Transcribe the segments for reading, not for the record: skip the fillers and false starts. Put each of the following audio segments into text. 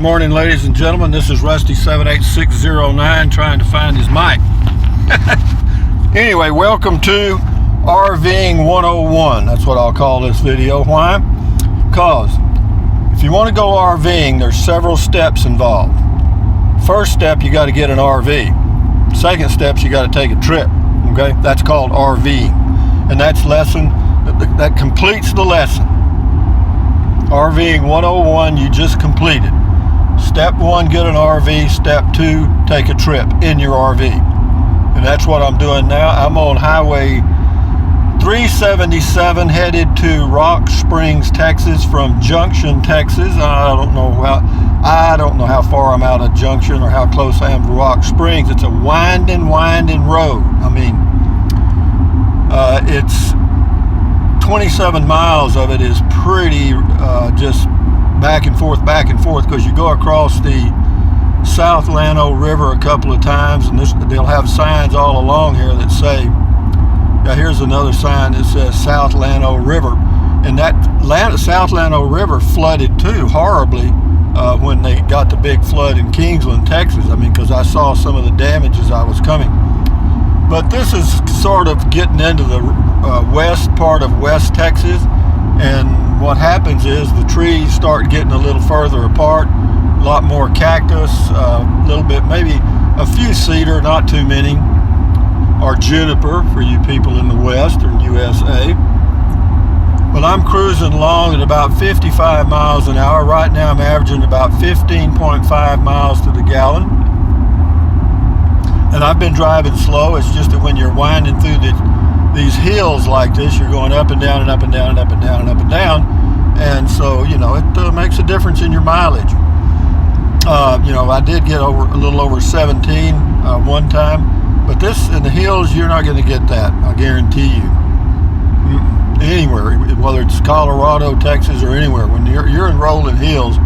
Morning, ladies and gentlemen. This is Rusty78609 trying to find his mic. Anyway, welcome to RVing 101. That's what I'll call this video. Why? Because if you want to go RVing, there's several steps involved. First step, you got to get an RV. Second step, you got to take a trip. Okay, that's called RVing, and that completes the lesson. RVing 101 you just completed. Step 1, get an RV. Step 2, take a trip in your RV. And that's what I'm doing now. I'm on Highway 377 headed to Rock Springs, Texas from Junction, Texas. I don't know how far I'm out of Junction or how close I am to Rock Springs. It's a winding road. I mean, it's 27 miles of it is pretty just back and forth, because you go across the South Llano River a couple of times, and they'll have signs all along here that say, here's another sign that says South Llano River, and that South Llano River flooded too horribly when they got the big flood in Kingsland, Texas. I mean, because I saw some of the damage as I was coming. But this is sort of getting into the west part of West Texas, and what happens is the trees start getting a little further apart, a lot more cactus, a little bit, maybe a few cedar, not too many, or juniper for you people in the western USA. But I'm cruising along at about 55 miles an hour. Right now I'm averaging about 15.5 miles to the gallon. And I've been driving slow. It's just that when you're winding through these hills like this, you're going up and down and up and down and up and down and up and down. And so, it makes a difference in your mileage. I did get a little over 17 one time. But this, in the hills, you're not going to get that. I guarantee you. Anywhere, whether it's Colorado, Texas, or anywhere, when you're in rolling hills,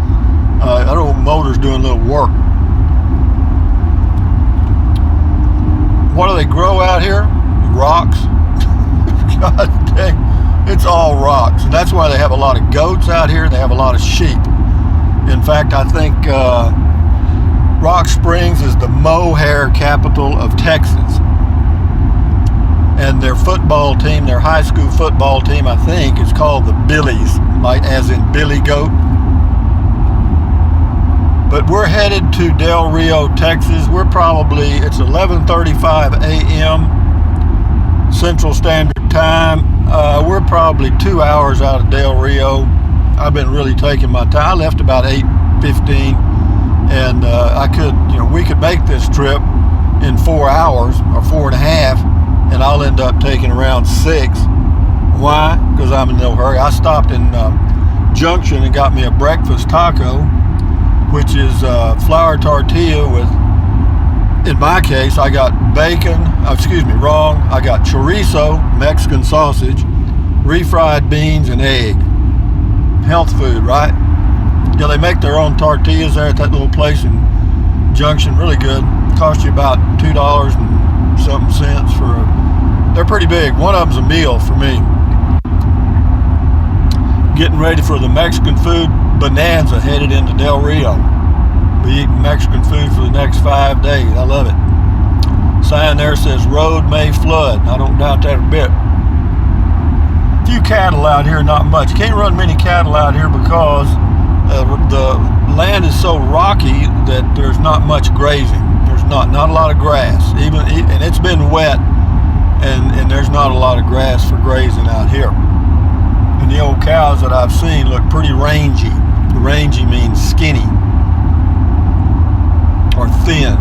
that old motor's doing a little work. What do they grow out here? Rocks. God dang, it's all rocks. And that's why they have a lot of goats out here. They have a lot of sheep. In fact, I think Rock Springs is the mohair capital of Texas. And their football team, their high school football team, I think, is called the Billies, like as in Billy Goat. But we're headed to Del Rio, Texas. It's 11:35 a.m. Central Standard Time. We're probably 2 hours out of Del Rio. I've been really taking my time. I left about 8:15, and we could make this trip in 4 hours or 4.5, and I'll end up taking around 6. Why? Because I'm in no hurry. I stopped in Junction and got me a breakfast taco, which is flour tortilla with, in my case, I got bacon, I got chorizo, Mexican sausage, refried beans, and egg. Health food, right? Yeah, they make their own tortillas there at that little place in Junction, really good. Cost you about $2 and something cents they're pretty big. One of them's a meal for me. Getting ready for the Mexican food bonanza headed into Del Rio. We eating Mexican food for the next 5 days. I love it. Sign there says road may flood. I don't doubt that a bit. Few cattle out here, not much. Can't run many cattle out here because the land is so rocky that there's not much grazing. There's not a lot of grass. And it's been wet, and there's not a lot of grass for grazing out here. And the old cows that I've seen look pretty rangy. Rangy means skinny or thin.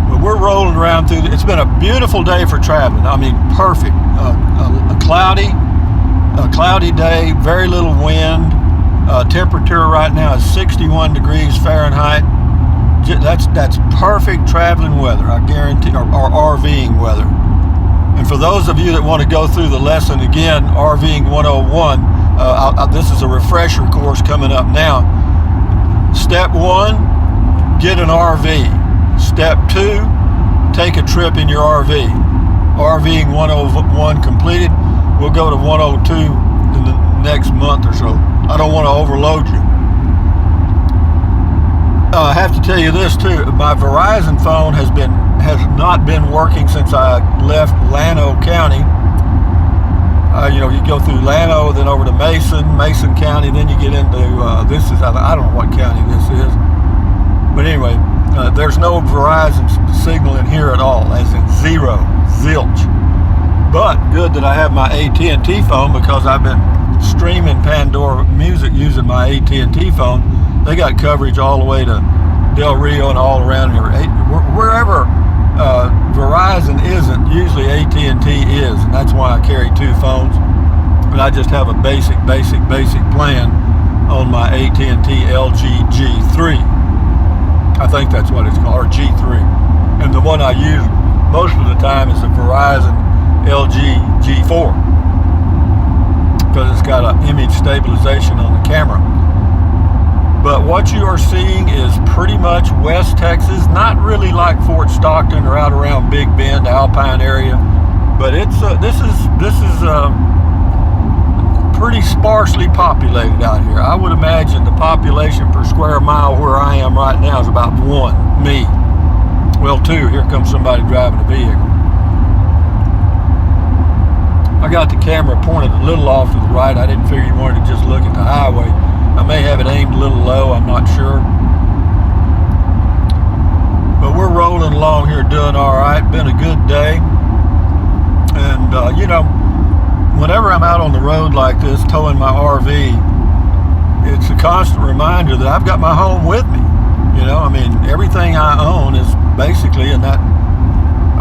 But we're rolling around through. It's been a beautiful day for traveling. I mean, perfect. A cloudy day, very little wind. Temperature right now is 61 degrees Fahrenheit. That's perfect traveling weather, I guarantee, or RVing weather. And for those of you that want to go through the lesson again, RVing 101, this is a refresher course coming up now. Step 1, get an RV. Step 2, take a trip in your RV. RVing 101 completed. We'll go to 102 in the next month or so. I don't want to overload you. I have to tell you this too. My Verizon phone has not been working since I left Llano County. You go through Llano, then over to Mason County, then you get into I don't know what county this is, but anyway, there's no Verizon signal in here at all, as in zero, zilch. But good that I have my AT&T phone, because I've been streaming Pandora music using my AT&T phone. They got coverage all the way to Del Rio and all around here. Wherever Verizon isn't, usually AT&T is, and that's why I carry two phones. And I just have a basic plan on my AT&T LG G3. I think that's what it's called, or G3. And the one I use most of the time is the Verizon LG G4, because it's got an image stabilization on the camera. But what you are seeing is pretty much West Texas, not really like Fort Stockton or out around Big Bend, Alpine area, but it's this is pretty sparsely populated out here. I would imagine the population per square mile where I am right now is about 1, me. Well, 2, here comes somebody driving a vehicle. I got the camera pointed a little off to the right. I didn't figure you wanted to just look at the highway. I may have it aimed a little low, I'm not sure. But we're rolling along here doing all right. Been a good day. And, whenever I'm out on the road like this, towing my RV, it's a constant reminder that I've got my home with me. Everything I own is basically in that,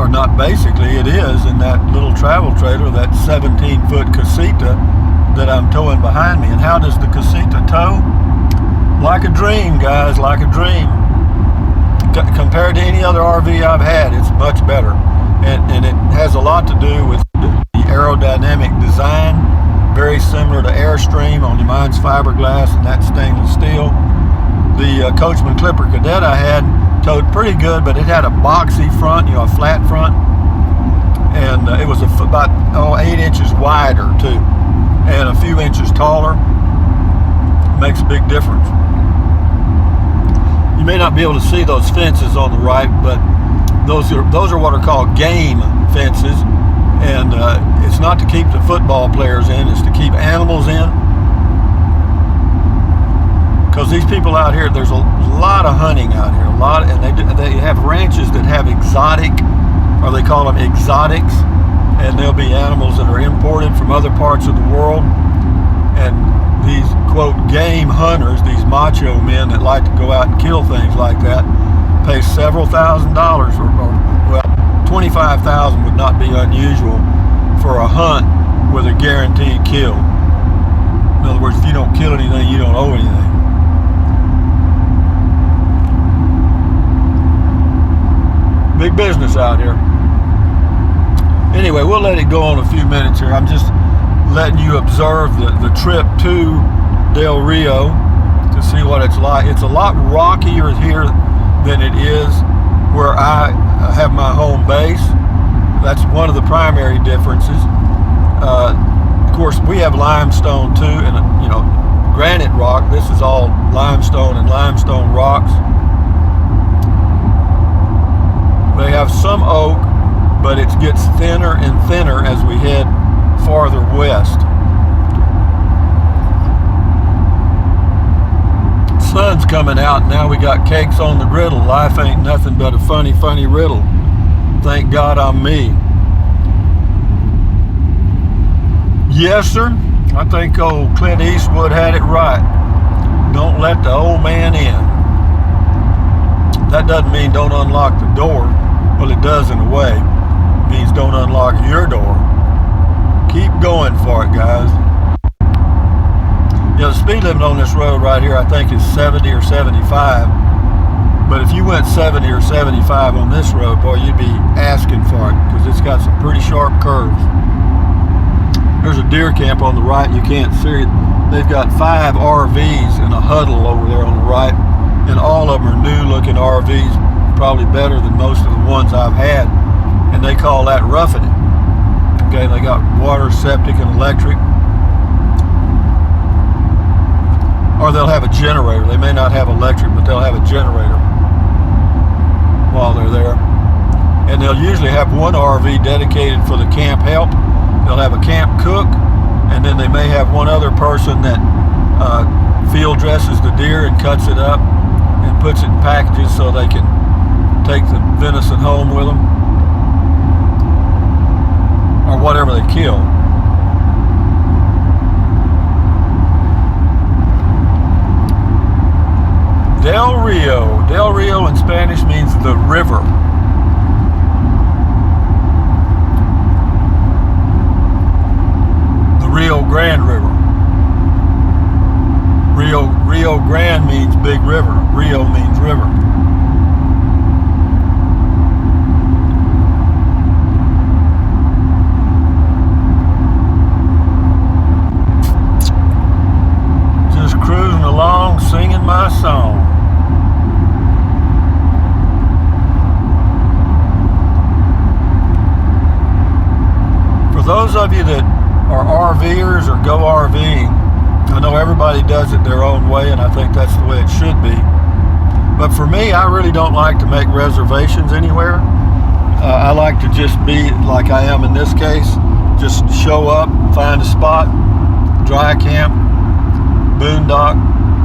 or not basically, it is in that little travel trailer, that 17-foot Casita that I'm towing behind me. And how does the Casita tow? Like a dream, guys, like a dream. Compared to any other RV I've had, it's much better. And it has a lot to do with the aerodynamic design, very similar to Airstream, only mine's fiberglass and that's stainless steel. The Coachman Clipper Cadet I had towed pretty good, but it had a boxy front, a flat front, and it was about 8 inches wider too, and a few inches taller. Makes a big difference. You may not be able to see those fences on the right, but those are what are called game fences, and it's not to keep the football players in, it's to keep animals in. Because these people out here, there's a lot of hunting out here, and they have ranches that have exotic, or they call them exotics, and there'll be animals that are imported from other parts of the world. And these, quote, game hunters, these macho men that like to go out and kill things like that, pay several $1,000s, or well, $25,000 would not be unusual for a hunt with a guaranteed kill. In other words, if you don't kill anything, you don't owe anything. Big business out here. Anyway, we'll let it go on a few minutes here. I'm just letting you observe the trip to Del Rio to see what it's like. It's a lot rockier here than it is where I have my home base. That's one of the primary differences. Of course, we have limestone too, and granite rock. This is all limestone and limestone rocks. They have some oak, but it gets thinner and thinner as we head farther west. Sun's coming out, and now we got cakes on the griddle. Life ain't nothing but a funny, funny riddle. Thank God I'm me. Yes, sir. I think old Clint Eastwood had it right. Don't let the old man in. That doesn't mean don't unlock the door. Well, it does in a way. It means don't unlock your door. Keep going for it, guys. The speed limit on this road right here, I think, is 70 or 75. But if you went 70 or 75 on this road, boy, you'd be asking for it, because it's got some pretty sharp curves. There's a deer camp on the right. You can't see it. They've got 5 RVs in a huddle over there on the right, and all of them are new-looking RVs, probably better than most of the ones I've had, and they call that roughing it. Okay, they got water, septic, and electric. or they'll have a generator. They may not have electric, but they'll have a generator while they're there. And they'll usually have one RV dedicated for the camp help. They'll have a camp cook, and then they may have one other person that field dresses the deer and cuts it up and puts it in packages so they can take the venison home with them, or whatever they kill. Del Rio. Del Rio in Spanish means the river. The Rio Grande River. Rio Grande means big river. Rio means river. Just cruising along, singing my song. For those of you that are RVers or go RVing, I know everybody does it their own way, and I think that's the way it should be. But for me, I really don't like to make reservations anywhere. I like to just be like I am in this case. Just show up, find a spot, dry camp, boondock.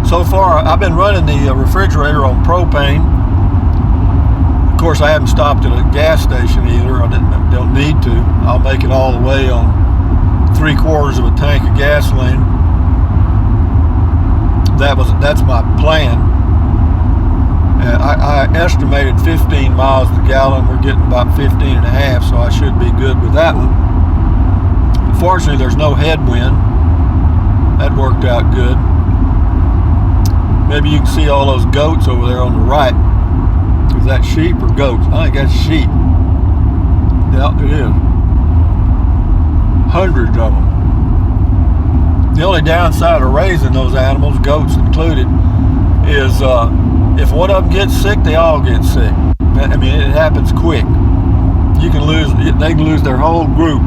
So far, I've been running the refrigerator on propane. Of course, I haven't stopped at a gas station either. I don't need to. I'll make it all the way on 3/4 of a tank of gasoline. That's my plan. And I estimated 15 miles per gallon. We're getting about 15 and a half, so I should be good with that one. Fortunately, there's no headwind. That worked out good. Maybe you can see all those goats over there on the right. Is that sheep or goats? I think that's sheep. Yeah, it is. Hundreds of them. The only downside of raising those animals, goats included, is if one of them gets sick, they all get sick. I mean, it happens quick. They can lose their whole group,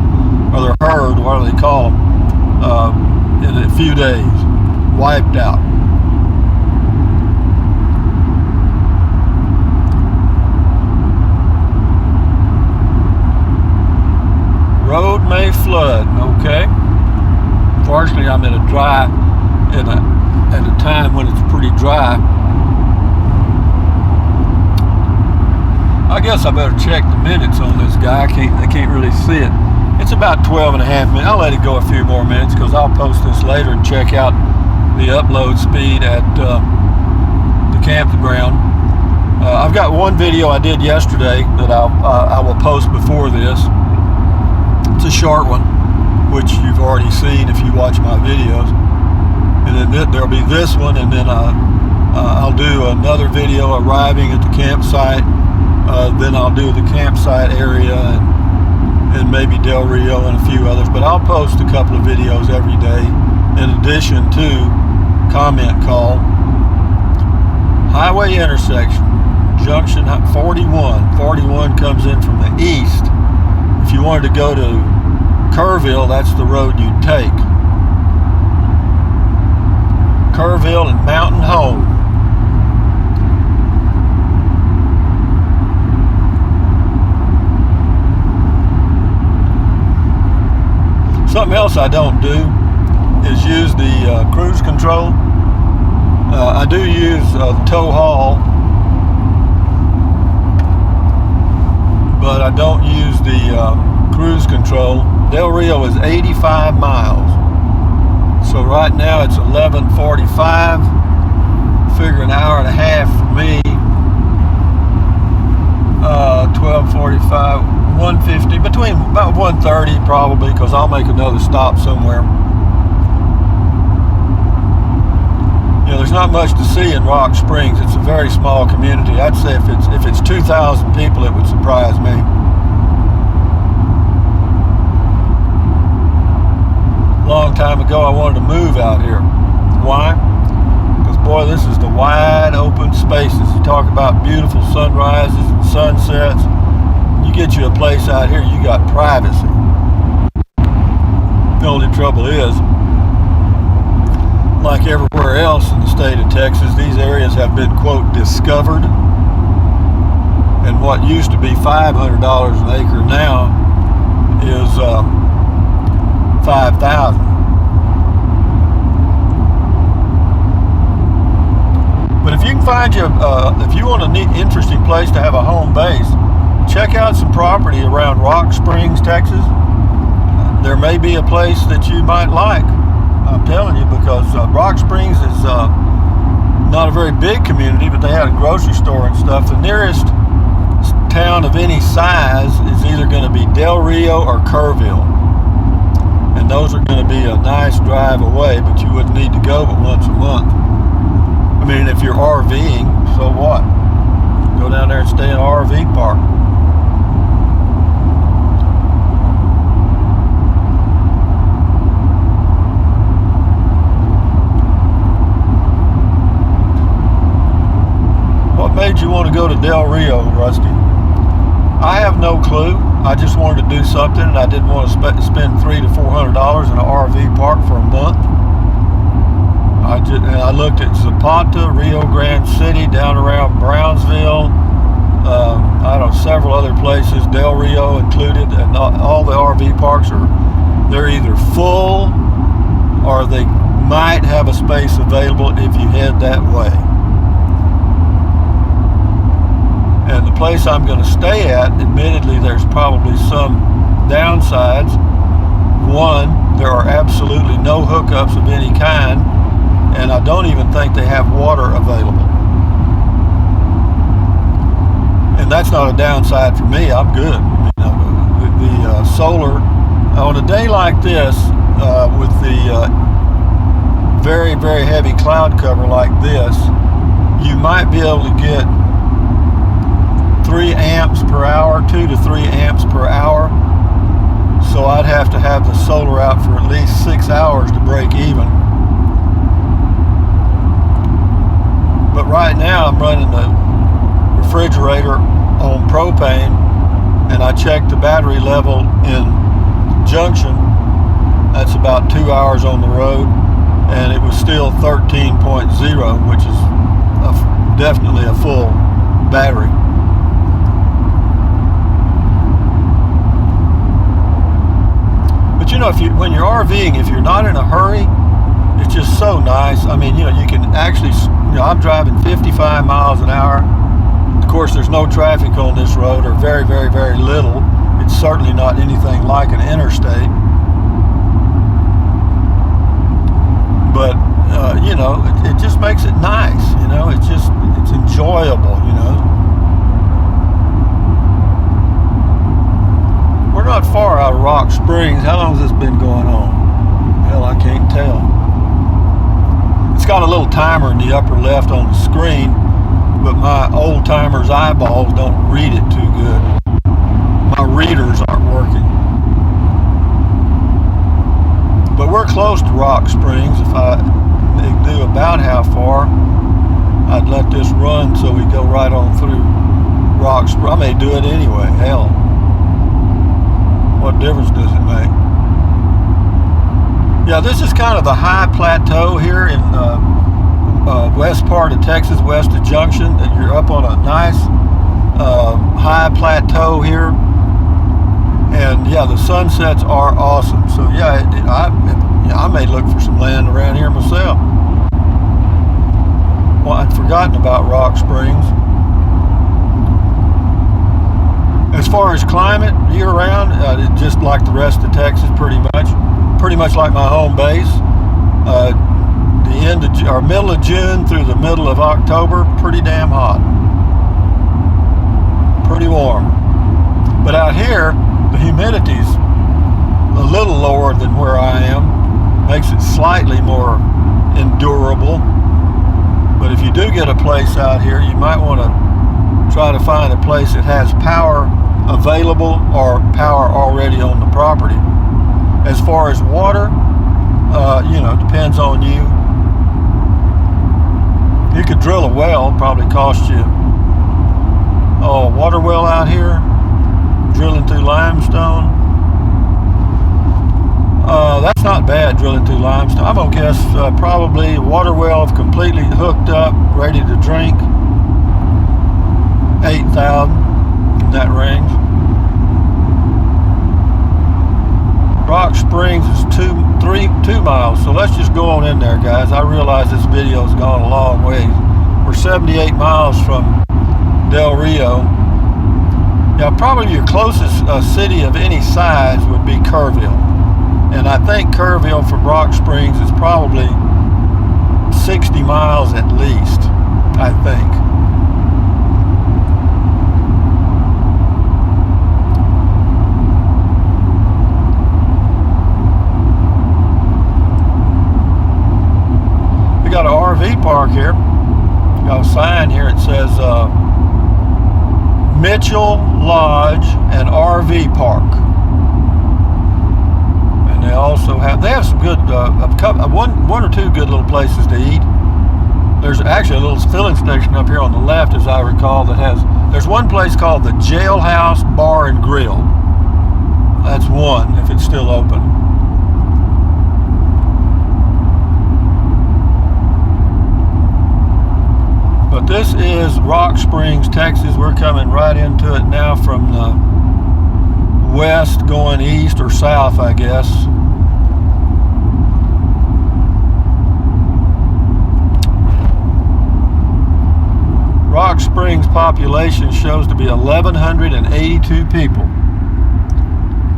or their herd, whatever they call them, in a few days. Wiped out. Road may flood, okay. Fortunately, I'm at a time when it's pretty dry. I guess I better check the minutes on this guy. I can't really see it. It's about 12 and a half minutes. I'll let it go a few more minutes because I'll post this later and check out the upload speed at the campground. I've got one video I did yesterday that I will post before this. It's a short one, which you've already seen if you watch my videos. And then there'll be this one, and then I'll do another video arriving at the campsite. Then I'll do the campsite area and maybe Del Rio and a few others. But I'll post a couple of videos every day in addition to comment call. Highway intersection, junction 41. 41 comes in from the east. If you wanted to go to Kerrville, that's the road you'd take. Kerrville and Mountain Home. Something else I don't do is use the cruise control. I do use the tow haul, but I don't use the cruise control. Del Rio is 85 miles. So right now it's 11:45. Figure an hour and a half for me. 12:45, 150, between about 1:30 probably, because I'll make another stop somewhere. You know, there's not much to see in Rock Springs. It's a very small community. I'd say if it's 2,000 people, it would surprise me. Long time ago, I wanted to move out here. Why? Because boy, this is the wide open spaces. You talk about beautiful sunrises and sunsets. You get you a place out here, you got privacy. The only trouble is, like everywhere else in the state of Texas, these areas have been, quote, discovered. And what used to be $500 an acre now is $5,000. But if you can find if you want a neat, interesting place to have a home base, check out some property around Rock Springs, Texas. There may be a place that you might like. I'm telling you, because Rock Springs is not a very big community, but they had a grocery store and stuff. The nearest town of any size is either going to be Del Rio or Kerrville. And those are going to be a nice drive away, but you wouldn't need to go but once a month. I mean, if you're RVing, so what? Go down there and stay in an RV park. What made you want to go to Del Rio, Rusty? I have no clue. I just wanted to do something, and I didn't want to spend $300 to $400 in an RV park for a month. I looked at Zapata, Rio Grande City, down around Brownsville, several other places, Del Rio included, and all the RV parks they're either full or they might have a space available if you head that way. And the place I'm going to stay at, admittedly, there's probably some downsides. One, there are absolutely no hookups of any kind, and I don't even think they have water available. And that's not a downside for me. I'm good. The solar, on a day like this, with the very, very heavy cloud cover like this, you might be able to get 3 amps per hour, 2 to 3 amps per hour. So I'd have to have the solar out for at least 6 hours to break even. But right now I'm running the refrigerator on propane, and I checked the battery level in Junction. That's about 2 hours on the road, and it was still 13.0, which is definitely a full battery. But you know, when you're RVing, if you're not in a hurry, it's just so nice. I mean, you can actually, I'm driving 55 miles an hour. Of course, there's no traffic on this road, or very, very, very little. It's certainly not anything like an interstate. But, it just makes it nice, it's enjoyable, We're not far out of Rock Springs. How long has this been going on? Hell, I can't tell. It's got a little timer in the upper left on the screen, but my old timer's eyeballs don't read it too good. My readers aren't working. But we're close to Rock Springs. If I knew about how far, I'd let this run so we go right on through Rock Springs. I may do it anyway. Hell, what difference does it make? Yeah, this is kind of the high plateau here in west part of Texas, west of Junction. You're up on a nice high plateau here, and yeah, the sunsets are awesome. So yeah, I may look for some land around here myself. Well, I'd forgotten about Rock Springs. As far as climate, year-round, just like the rest of Texas, pretty much like my home base. The end of or middle of June through the middle of October, pretty damn hot, pretty warm. But out here, the humidity's a little lower than where I am, makes it slightly more endurable. But if you do get a place out here, you might want to try to find a place that has power available or power already on the property. As far as water, depends on you. You could drill a well, probably cost you, a water well out here, drilling through limestone. That's not bad drilling through limestone. I'm gonna guess probably water well completely hooked up, ready to drink. 8,000 in that range. Rock Springs is 2 miles, so let's just go on in there, guys. I realize this video's gone a long ways. We're 78 miles from Del Rio. Now, probably your closest city of any size would be Kerrville, and I think Kerrville from Rock Springs is probably 60 miles at least, I think. We got an RV park here. Got a sign here. It says Mitchell Lodge and RV Park, and they also have some good one or two good little places to eat. There's actually a little filling station up here on the left, as I recall, there's one place called the Jailhouse Bar and Grill. That's one, if it's still open. But this is Rock Springs, Texas. We're coming right into it now from the west going east or south, I guess. Rock Springs population shows to be 1,182 people.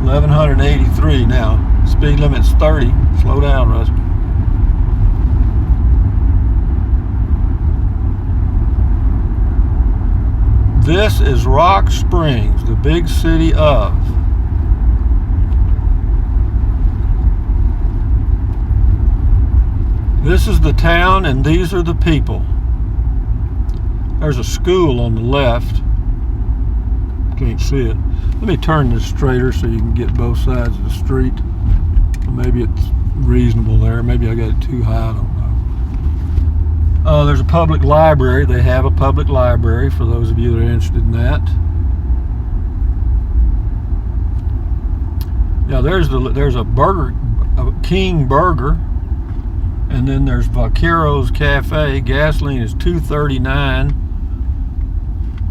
1,183 now. Speed limit's 30. Slow down, Russ. This is Rock Springs, the big city of. This is the town and these are the people. There's a school on the left. Can't see it. Let me turn this straighter so you can get both sides of the street. Maybe it's reasonable there. Maybe I got it too high, I don't know. There's a public library. They have a public library for those of you that are interested in that. Yeah, there's a King Burger, and then there's Vaqueros Cafe. Gasoline is $2.39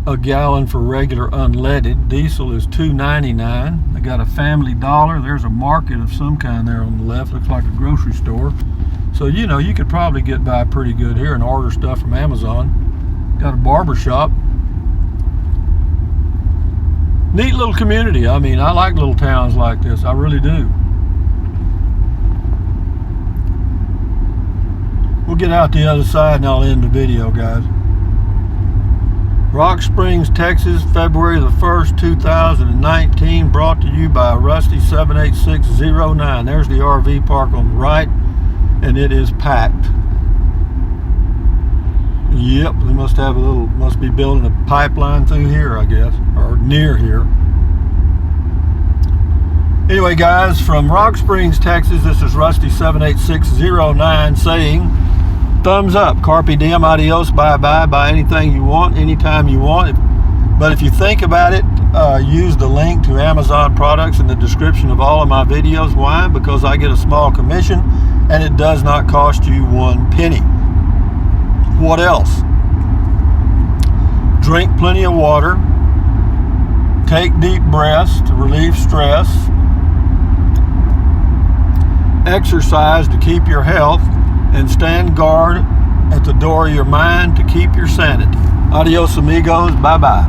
a gallon for regular unleaded. Diesel is $2.99. They got a Family Dollar. There's a market of some kind there on the left. Looks like a grocery store. So, you know, you could probably get by pretty good here and order stuff from Amazon. Got a barber shop. Neat little community. I mean, I like little towns like this. I really do. We'll get out the other side and I'll end the video, guys. Rock Springs, Texas, February the 1st, 2019. Brought to you by Rusty 78609. There's the RV park on the right. And it is packed. Yep, they must be building a pipeline through here, I guess, or near here. Anyway, guys, from Rock Springs, Texas, this is Rusty 78609 saying, thumbs up, carpe diem, adios, bye-bye, buy anything you want, anytime you want. But if you think about it, use the link to Amazon products in the description of all of my videos. Why? Because I get a small commission, and it does not cost you 1 penny. What else? Drink plenty of water. Take deep breaths to relieve stress. Exercise to keep your health, and stand guard at the door of your mind to keep your sanity. Adios, amigos. Bye-bye.